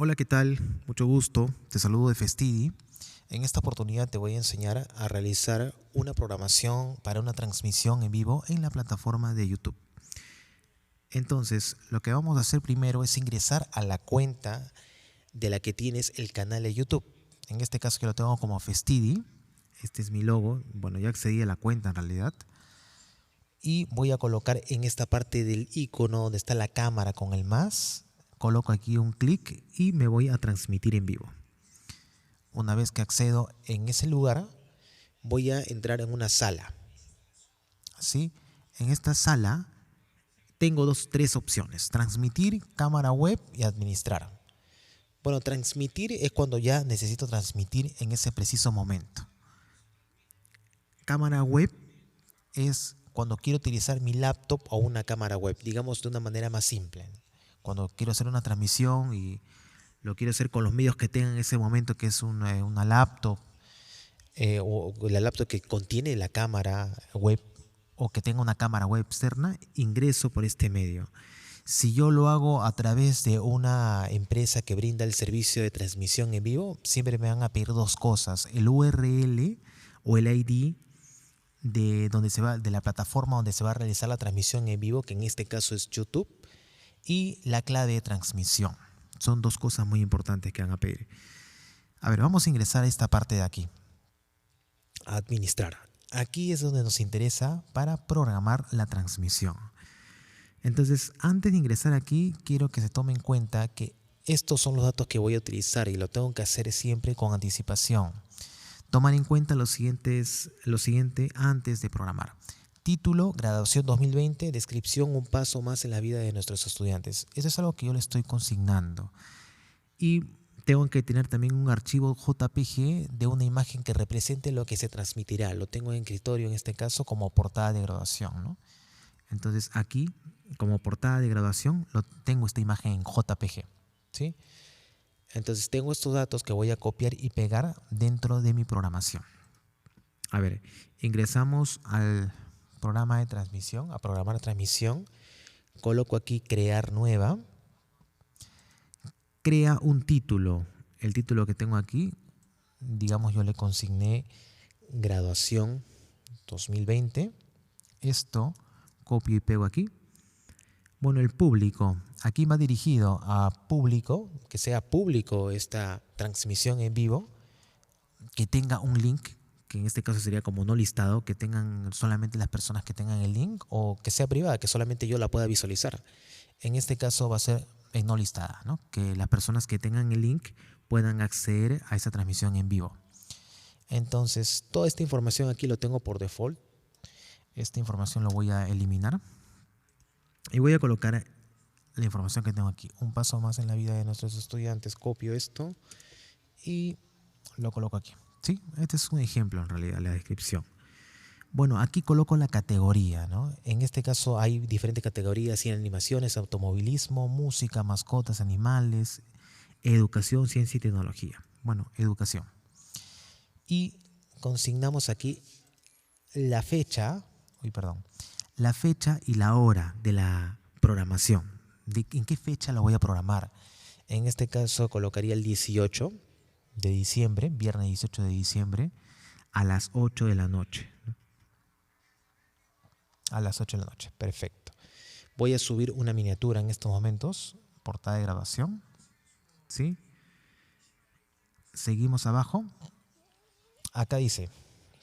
Hola, ¿qué tal? Mucho gusto. Te saludo de Festidi. En esta oportunidad te voy a enseñar a realizar una programación para una transmisión en vivo en la plataforma de YouTube. Entonces, lo que vamos a hacer primero es ingresar a la cuenta de la que tienes el canal de YouTube. En este caso yo lo tengo como Festidi. Este es mi logo. Bueno, ya accedí a la cuenta en realidad. Y voy a colocar en esta parte del icono donde está la cámara con el más. Coloco aquí un clic y me voy a transmitir en vivo. Una vez que accedo en ese lugar, voy a entrar en una sala. ¿Sí? En esta sala tengo tres opciones: transmitir, cámara web y administrar. Bueno, transmitir es cuando ya necesito transmitir en ese preciso momento. Cámara web es cuando quiero utilizar mi laptop o una cámara web, digamos de una manera más simple. Cuando quiero hacer una transmisión y lo quiero hacer con los medios que tenga en ese momento, que es una laptop, o la laptop que contiene la cámara web o que tenga una cámara web externa, ingreso por este medio. Si yo lo hago a través de una empresa que brinda el servicio de transmisión en vivo, siempre me van a pedir dos cosas: el URL o el ID de la plataforma donde se va a realizar la transmisión en vivo, que en este caso es YouTube, y la clave de transmisión. Son dos cosas muy importantes que van a pedir. A ver, vamos a ingresar a esta parte de aquí. Administrar. Aquí es donde nos interesa para programar la transmisión. Entonces, antes de ingresar aquí, quiero que se tome en cuenta que estos son los datos que voy a utilizar y lo tengo que hacer siempre con anticipación. Tomar en cuenta lo siguiente antes de programar. Título: Graduación 2020. Descripción: un paso más en la vida de nuestros estudiantes. Eso es algo que yo le estoy consignando. Y tengo que tener también un archivo JPG de una imagen que represente lo que se transmitirá. Lo tengo en escritorio, en este caso, como portada de graduación, ¿no? Entonces aquí, como portada de graduación, tengo esta imagen en JPG, ¿sí? Entonces tengo estos datos que voy a copiar y pegar dentro de mi programación. A ver, ingresamos al programa de transmisión, a programar transmisión. Coloco aquí crear nueva. Crea un título. El título que tengo aquí, digamos, yo le consigné graduación 2020. Esto copio y pego aquí. Bueno, el público. Aquí va dirigido a público, que sea público esta transmisión en vivo, que tenga un link, que en este caso sería como no listado, que tengan solamente las personas que tengan el link, o que sea privada, que solamente yo la pueda visualizar. En este caso va a ser en no listada, ¿no? Que las personas que tengan el link puedan acceder a esa transmisión en vivo. Entonces, toda esta información aquí lo tengo por default. Esta información lo voy a eliminar y voy a colocar la información que tengo aquí. Un paso más en la vida de nuestros estudiantes. Copio esto y lo coloco aquí. ¿Sí? Este es un ejemplo en realidad, la descripción. Bueno, aquí coloco la categoría, ¿no? En este caso hay diferentes categorías: animaciones, automovilismo, música, mascotas, animales, educación, ciencia y tecnología. Bueno, educación. Y consignamos aquí la fecha, la fecha y la hora de la programación. ¿En qué fecha lo voy a programar? En este caso colocaría el 18 de diciembre, viernes 18 de diciembre, a las 8 de la noche. A las 8 de la noche, perfecto. Voy a subir una miniatura en estos momentos, portada de grabación, ¿sí? Seguimos abajo. Acá dice,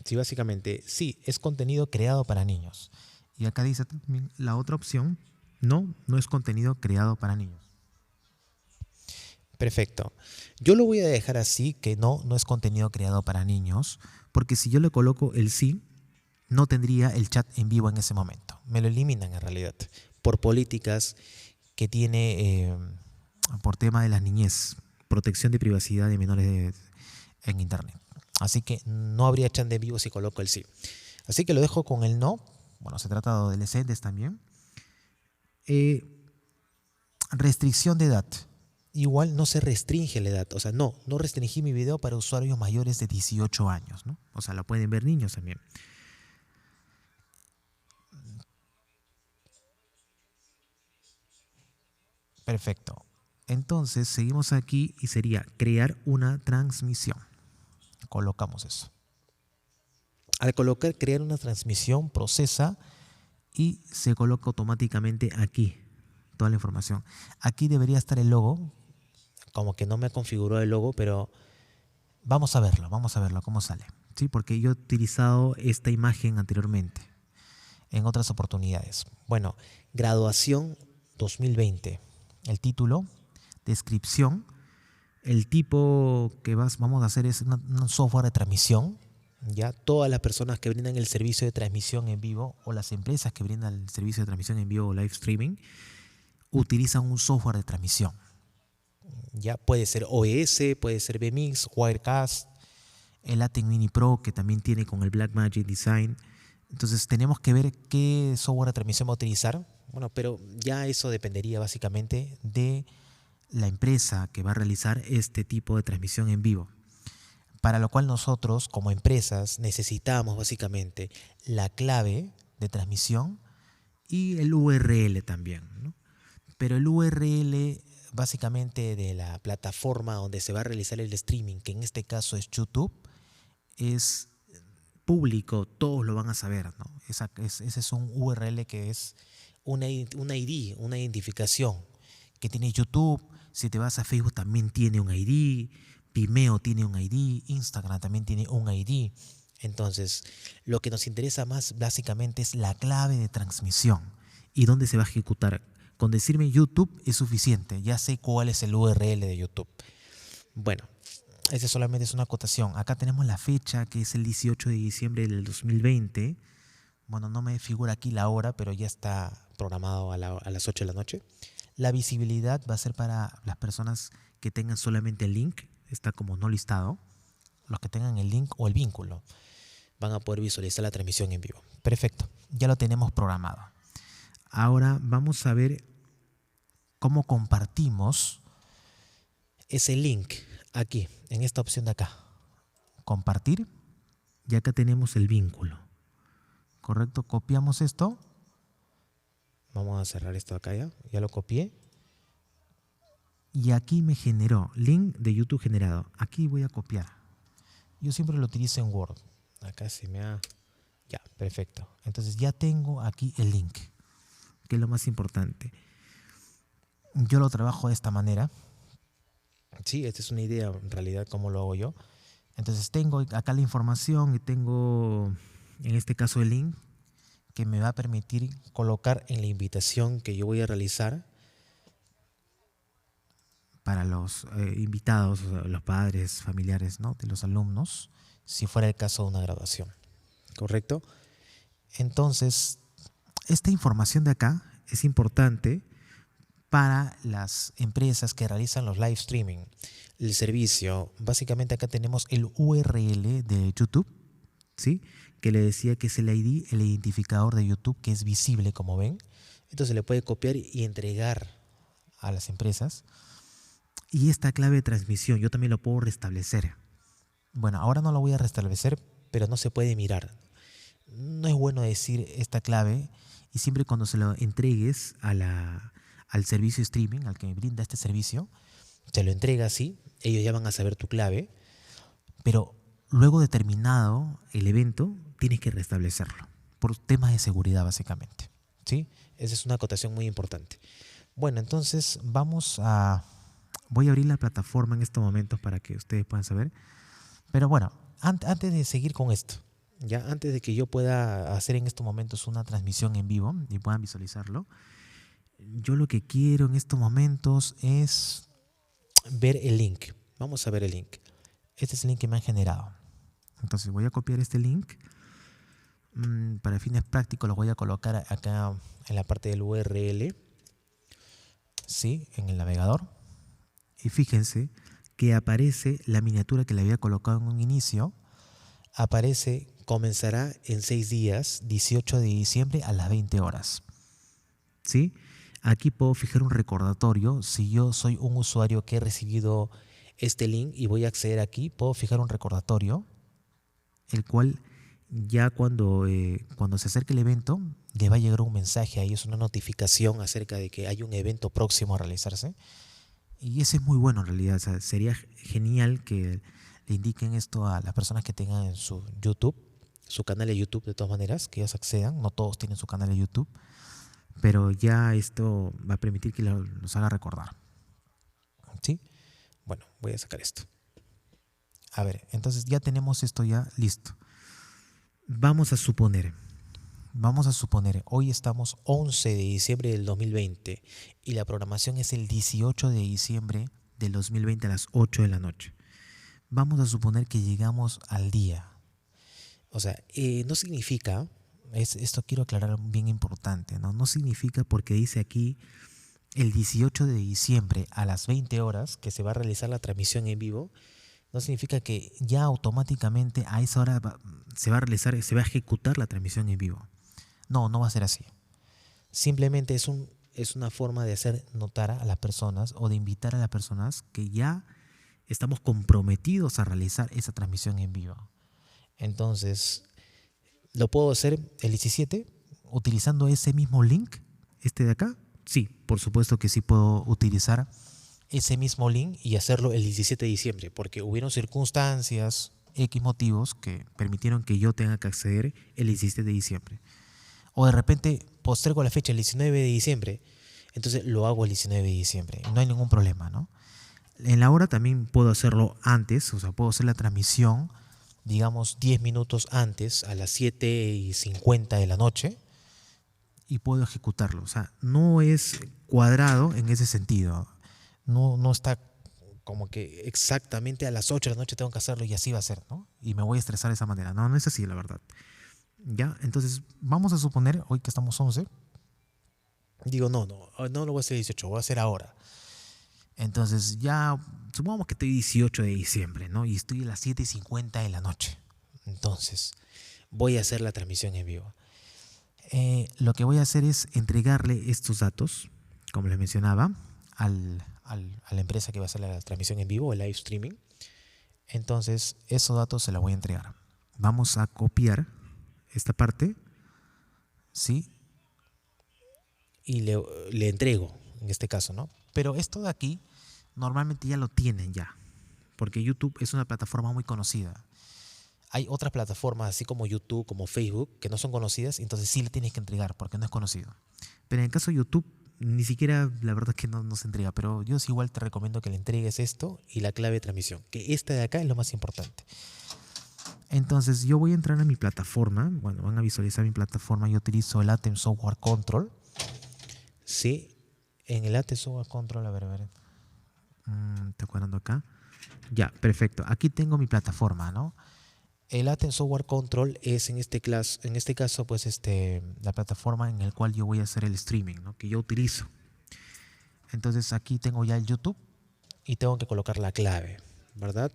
sí, básicamente, sí, es contenido creado para niños. Y acá dice también la otra opción: no es contenido creado para niños. Perfecto. Yo lo voy a dejar así, que no es contenido creado para niños, porque si yo le coloco el sí, no tendría el chat en vivo en ese momento. Me lo eliminan en realidad, por políticas que tiene, por tema de la niñez, protección de privacidad de menores en internet. Así que no habría chat en vivo si coloco el sí. Así que lo dejo con el no. Bueno, se trata de adolescentes también. Restricción de edad. Igual no se restringe la edad. O sea, no restringí mi video para usuarios mayores de 18 años, ¿no? O sea, lo pueden ver niños también. Perfecto. Entonces seguimos aquí y sería crear una transmisión. Colocamos eso. Al colocar crear una transmisión, procesa y se coloca automáticamente aquí toda la información. Aquí debería estar el logo, como que no me configuró el logo, pero vamos a verlo cómo sale. ¿Sí? Porque yo he utilizado esta imagen anteriormente en otras oportunidades. Bueno, graduación 2020. El título, descripción, el tipo que vamos a hacer es un software de transmisión. Ya todas las personas que brindan el servicio de transmisión en vivo o las empresas que brindan el servicio de transmisión en vivo o live streaming utilizan un software de transmisión. Ya puede ser OBS, puede ser vMix, Wirecast, el Atem Mini Pro que también tiene con el Blackmagic Design. Entonces tenemos que ver qué software de transmisión va a utilizar. Bueno, pero ya eso dependería básicamente de la empresa que va a realizar este tipo de transmisión en vivo. Para lo cual nosotros como empresas necesitamos básicamente la clave de transmisión y el URL también, ¿no? Pero el URL básicamente de la plataforma donde se va a realizar el streaming, que en este caso es YouTube, es público, todos lo van a saber, ¿no? Ese es un URL que es una ID, una identificación que tiene YouTube. Si te vas a Facebook también tiene un ID, Vimeo tiene un ID, Instagram también tiene un ID. Entonces, lo que nos interesa más básicamente es la clave de transmisión y dónde se va a ejecutar. Con decirme YouTube es suficiente, ya sé cuál es el URL de YouTube. Bueno, esa solamente es una acotación. Acá tenemos la fecha, que es el 18 de diciembre del 2020. Bueno, no me figura aquí la hora, pero ya está programado a las 8 de la noche. La visibilidad va a ser para las personas que tengan solamente el link, está como no listado. Los que tengan el link o el vínculo van a poder visualizar la transmisión en vivo. Perfecto, ya lo tenemos programado. Ahora vamos a ver cómo compartimos ese link aquí, en esta opción de acá. Compartir, y acá tenemos el vínculo. ¿Correcto? Copiamos esto. Vamos a cerrar esto acá ya lo copié. Y aquí me generó link de YouTube generado. Aquí voy a copiar. Yo siempre lo utilizo en Word. Acá se me ha... Ya, perfecto. Entonces ya tengo aquí el link, que es lo más importante. Yo lo trabajo de esta manera. Sí, esta es una idea en realidad cómo lo hago yo. Entonces tengo acá la información y tengo en este caso el link que me va a permitir colocar en la invitación que yo voy a realizar para los invitados, los padres, familiares, ¿no?, de los alumnos, si fuera el caso de una graduación. ¿Correcto? Entonces, esta información de acá es importante para las empresas que realizan los live streaming, el servicio. Básicamente acá tenemos el URL de YouTube, ¿sí?, que le decía que es el ID, el identificador de YouTube, que es visible, como ven. Entonces le puede copiar y entregar a las empresas. Y esta clave de transmisión yo también lo puedo restablecer. Bueno, ahora no lo voy a restablecer, pero no se puede mirar. No es bueno decir esta clave, y siempre cuando se lo entregues al servicio streaming, al que me brinda este servicio, se lo entrega así, ellos ya van a saber tu clave, pero luego de terminado el evento tienes que restablecerlo por temas de seguridad básicamente, ¿sí? Esa es una acotación muy importante. Bueno, entonces voy a abrir la plataforma en estos momentos para que ustedes puedan saber. Pero bueno, antes de seguir con esto, ya antes de que yo pueda hacer en estos momentos una transmisión en vivo y puedan visualizarlo, yo lo que quiero en estos momentos es ver el link. Vamos a ver el link. Este es el link que me han generado. Entonces voy a copiar este link. Para fines prácticos lo voy a colocar acá en la parte del URL, ¿sí?, en el navegador. Y fíjense que aparece la miniatura que le había colocado en un inicio. Aparece, comenzará en 6 días, 18 de diciembre a las 20 horas. ¿Sí? Aquí puedo fijar un recordatorio. Si yo soy un usuario que he recibido este link y voy a acceder aquí, puedo fijar un recordatorio, el cual ya cuando se acerque el evento, le va a llegar un mensaje ahí, es una notificación acerca de que hay un evento próximo a realizarse. Y ese es muy bueno en realidad. O sea, sería genial que le indiquen esto a las personas que tengan en su YouTube, su canal de YouTube de todas maneras, que ellos accedan. No todos tienen su canal de YouTube, pero ya esto va a permitir que los haga recordar. ¿Sí? Bueno, voy a sacar esto. A ver, entonces ya tenemos esto ya listo. Vamos a suponer, hoy estamos 11 de diciembre del 2020 y la programación es el 18 de diciembre del 2020 a las 8 de la noche. Vamos a suponer que llegamos al día. O sea, no significa, esto quiero aclarar bien importante, ¿no? No significa porque dice aquí el 18 de diciembre a las 20 horas que se va a realizar la transmisión en vivo, no significa que ya automáticamente a esa hora se va a ejecutar la transmisión en vivo. No, no va a ser así. Simplemente es una forma de hacer notar a las personas o de invitar a las personas que ya estamos comprometidos a realizar esa transmisión en vivo. Entonces, ¿lo puedo hacer el 17 utilizando ese mismo link, este de acá? Sí, por supuesto que sí puedo utilizar ese mismo link y hacerlo el 17 de diciembre, porque hubieron circunstancias, X motivos que permitieron que yo tenga que acceder el 17 de diciembre. O de repente postergo la fecha el 19 de diciembre, entonces lo hago el 19 de diciembre. No hay ningún problema, ¿no? En la hora también puedo hacerlo antes, o sea, puedo hacer la transmisión, digamos, 10 minutos antes, a las 7:50 de la noche, y puedo ejecutarlo. O sea, no es cuadrado en ese sentido. No está como que exactamente a las 8 de la noche tengo que hacerlo y así va a ser, ¿no? Y me voy a estresar de esa manera. No, no es así, la verdad. ¿Ya? Entonces, vamos a suponer, hoy que estamos 11, digo, no lo voy a hacer 18, voy a hacer ahora. Entonces, ya, supongamos que estoy 18 de diciembre, ¿no? Y estoy a las 7:50 de la noche. Entonces, voy a hacer la transmisión en vivo. Lo que voy a hacer es entregarle estos datos, como les mencionaba, a la empresa que va a hacer la transmisión en vivo, el live streaming. Entonces, esos datos se los voy a entregar. Vamos a copiar esta parte, ¿sí? Y le entrego, en este caso, ¿no? Pero esto de aquí, normalmente ya lo tienen ya, porque YouTube es una plataforma muy conocida. Hay otras plataformas, así como YouTube, como Facebook, que no son conocidas, entonces sí le tienes que entregar, porque no es conocido. Pero en el caso de YouTube, ni siquiera, la verdad es que no se entrega, pero yo sí igual te recomiendo que le entregues esto y la clave de transmisión, que esta de acá es lo más importante. Entonces yo voy a entrar a mi plataforma, bueno, van a visualizar mi plataforma, yo utilizo el ATEM Software Control, ¿sí? En el ATEM Software Control, a ver, ¿está cuadrando acá? Ya, perfecto, aquí tengo mi plataforma, ¿no? El ATEM Software Control es en este caso, pues la plataforma en la cual yo voy a hacer el streaming, ¿no? Que yo utilizo. Entonces aquí tengo ya el YouTube y tengo que colocar la clave, ¿verdad?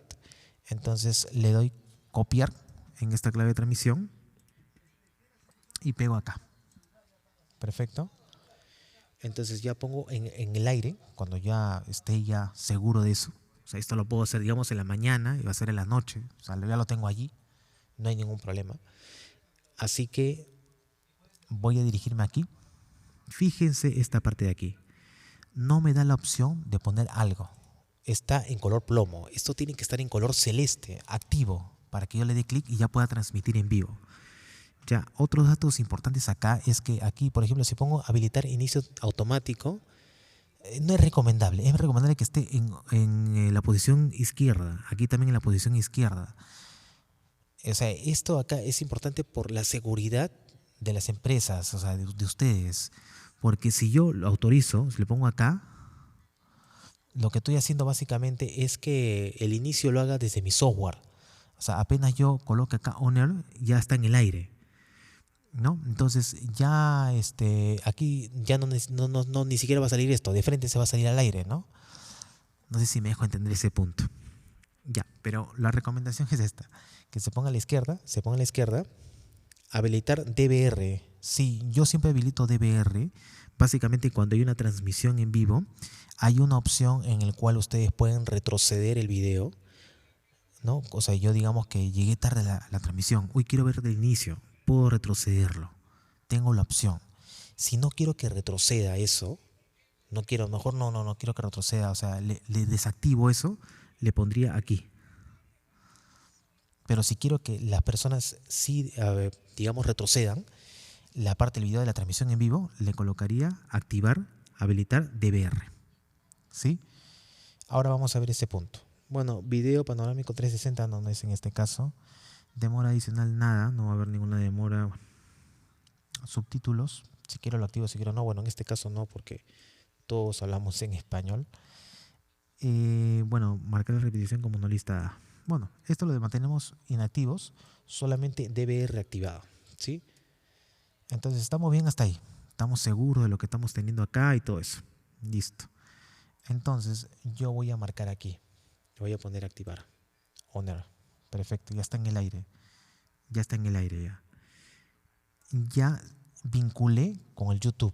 Entonces le doy copiar en esta clave de transmisión y pego acá. Perfecto. Entonces ya pongo en el aire, cuando ya esté ya seguro de eso. O sea, esto lo puedo hacer, digamos, en la mañana y va a ser en la noche. O sea, ya lo tengo allí. No hay ningún problema. Así que voy a dirigirme aquí. Fíjense esta parte de aquí. No me da la opción de poner algo. Está en color plomo. Esto tiene que estar en color celeste, activo, para que yo le dé clic y ya pueda transmitir en vivo. Ya, otros datos importantes acá es que aquí, por ejemplo, si pongo habilitar inicio automático, no es recomendable. Es recomendable que esté en la posición izquierda. Aquí también en la posición izquierda. O sea, esto acá es importante por la seguridad de las empresas, o sea, de ustedes. Porque si yo lo autorizo, si le pongo acá, lo que estoy haciendo básicamente es que el inicio lo haga desde mi software. O sea, apenas yo coloque acá Owner, ya está en el aire, ¿no? Entonces ya aquí ya no ni siquiera va a salir esto, de frente se va a salir al aire, ¿no? No sé si me dejo entender ese punto. Ya, pero la recomendación es esta, que se ponga a la izquierda, habilitar DVR. Sí, yo siempre habilito DVR. Básicamente cuando hay una transmisión en vivo, hay una opción en la cual ustedes pueden retroceder el video, ¿no? O sea, yo digamos que llegué tarde a la transmisión, hoy quiero ver del inicio, puedo retrocederlo, tengo la opción. Si no quiero que retroceda eso, no quiero, mejor no quiero que retroceda, o sea, le desactivo eso, le pondría aquí. Pero si quiero que las personas sí, digamos, retrocedan, la parte del video de la transmisión en vivo le colocaría activar, habilitar DVR. ¿Sí? Ahora vamos a ver ese punto. Bueno, video panorámico 360 no es en este caso. Demora adicional nada, no va a haber ninguna demora. Subtítulos, si quiero lo activo, si quiero no. Bueno, en este caso no, porque todos hablamos en español. Bueno, marcar la repetición como no lista. Bueno, esto lo mantenemos inactivos, solamente DVR activado, ¿sí? Entonces estamos bien hasta ahí. Estamos seguros de lo que estamos teniendo acá y todo eso. Listo. Entonces yo voy a marcar aquí. Voy a poner activar. Honor. Perfecto, ya está en el aire. Ya está en el aire ya. Ya vinculé con el YouTube.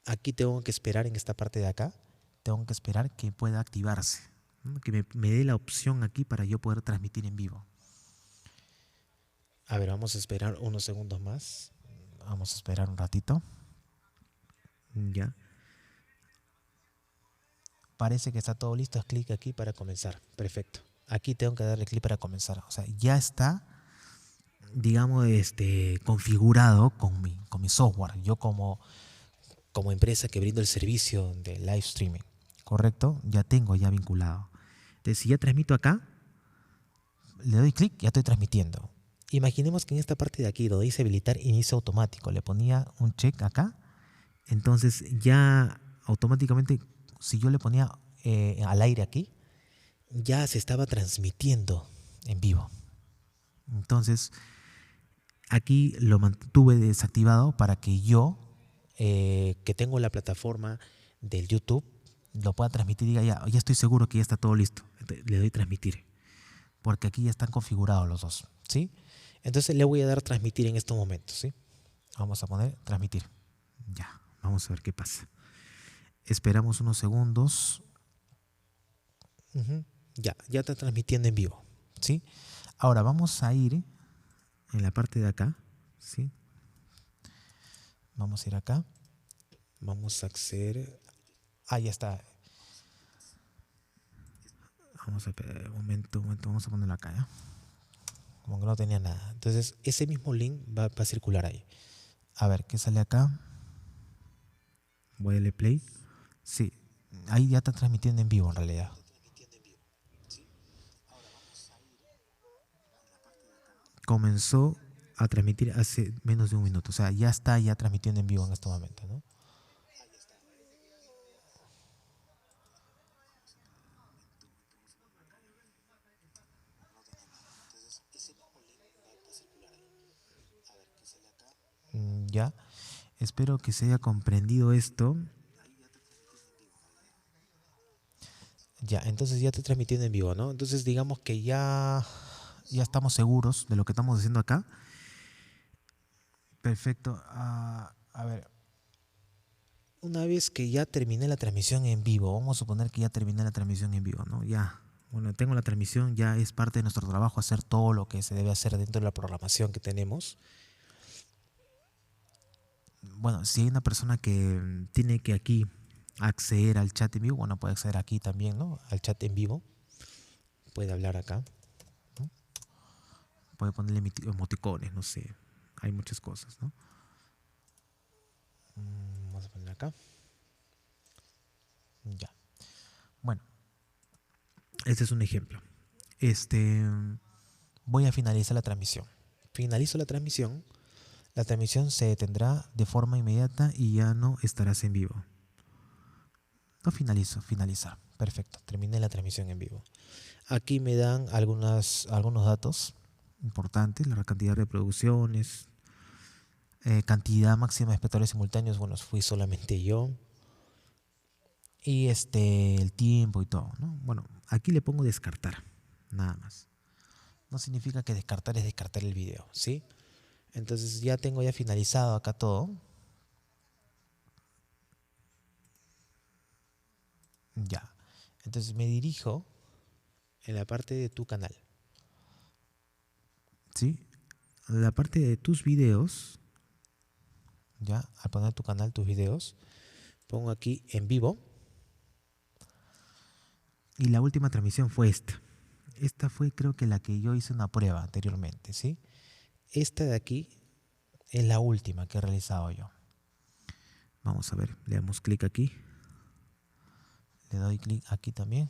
Aquí tengo que esperar en esta parte de acá. Tengo que esperar que pueda activarse. ¿No? Que me dé la opción aquí para yo poder transmitir en vivo. A ver, vamos a esperar unos segundos más. Vamos a esperar un ratito. Ya. Parece que está todo listo. Haz clic aquí para comenzar. Perfecto. Aquí tengo que darle clic para comenzar. O sea, ya está, digamos, configurado con mi software. Yo como empresa que brindo el servicio de live streaming. ¿Correcto? Ya tengo ya vinculado. Entonces, si ya transmito acá, le doy clic, ya estoy transmitiendo. Imaginemos que en esta parte de aquí, donde dice habilitar inicio automático, le ponía un check acá. Entonces ya automáticamente, si yo le ponía al aire aquí, ya se estaba transmitiendo en vivo. Entonces, aquí lo mantuve desactivado para que yo, que tengo la plataforma del YouTube, lo pueda transmitir y diga, ya estoy seguro que ya está todo listo. Entonces, le doy transmitir, porque aquí ya están configurados los dos, ¿sí? Entonces le voy a dar transmitir en estos momentos, ¿sí? Vamos a poner transmitir. Ya, vamos a ver qué pasa. Esperamos unos segundos. Ya está transmitiendo en vivo, ¿sí? Ahora vamos a ir en la parte de acá, ¿sí? Vamos a ir acá. Vamos a acceder. Ya está. Vamos a un momento, vamos a ponerlo acá, ¿ya? Como que no tenía nada. Entonces, ese mismo link va a circular ahí. A ver, ¿qué sale acá? Voy a darle play. Sí, ahí ya está transmitiendo en vivo en realidad. Comenzó a transmitir hace menos de un minuto. O sea, ya está transmitiendo en vivo en este momento, ¿no? Ya. Espero que se haya comprendido esto. Ya, entonces ya está transmitiendo en vivo, ¿no? Entonces digamos que ya estamos seguros de lo que estamos haciendo acá. Perfecto. A ver, una vez que ya terminé la transmisión en vivo, vamos a suponer que ya terminé la transmisión en vivo, ¿no? Ya, bueno, tengo la transmisión, ya es parte de nuestro trabajo hacer todo lo que se debe hacer dentro de la programación que tenemos. Bueno, si hay una persona que tiene que aquí acceder al chat en vivo, bueno, puede acceder aquí también, ¿no? Al chat en vivo. Puede hablar acá, ¿no? Puede ponerle emoticones, no sé. Hay muchas cosas, ¿no? Vamos a poner acá. Ya. Bueno, este es un ejemplo. Voy a finalizar la transmisión. Finalizo la transmisión se detendrá de forma inmediata y ya no estarás en vivo. No finalizo, finalizar. Perfecto, terminé la transmisión en vivo. Aquí me dan algunos datos importantes, la cantidad de reproducciones, cantidad máxima de espectadores simultáneos, bueno, fui solamente yo. Y el tiempo y todo, ¿no? Bueno, aquí le pongo descartar, nada más. No significa que descartar es descartar el video, ¿sí? Entonces ya tengo finalizado acá todo. Ya. Entonces me dirijo en la parte de tu canal. ¿Sí? La parte de tus videos. Ya, al poner tu canal, tus videos, Pongo aquí en vivo. Y la última transmisión fue esta. Esta fue, creo que la que yo hice una prueba anteriormente, ¿sí? Esta de aquí es la última que he realizado yo. Vamos a ver, le damos clic aquí. Le doy clic aquí también.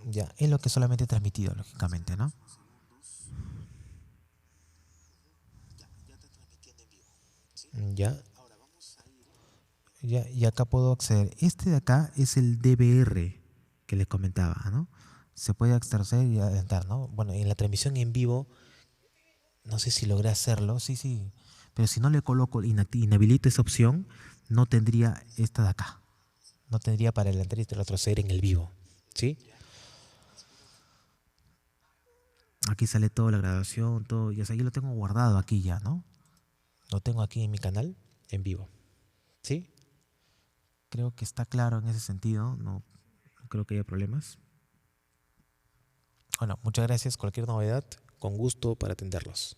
Ya, es lo que solamente he transmitido, lógicamente, ¿no? Ya. Ya, y acá puedo acceder. Este de acá es el DVR que les comentaba, ¿no? Se puede extraer y adentrar, ¿no? Bueno, en la transmisión en vivo, no sé si logré hacerlo, sí, sí. Pero si no le coloco, inhabilito esa opción, no tendría esta de acá. No tendría para adelantar y retroceder en el vivo, ¿sí? Aquí sale toda la grabación, todo, ya sé, yo lo tengo guardado aquí ya, ¿no? Lo tengo aquí en mi canal, en vivo, ¿sí? Creo que está claro en ese sentido, no creo que haya problemas. Bueno, muchas gracias. Cualquier novedad, con gusto para atenderlos.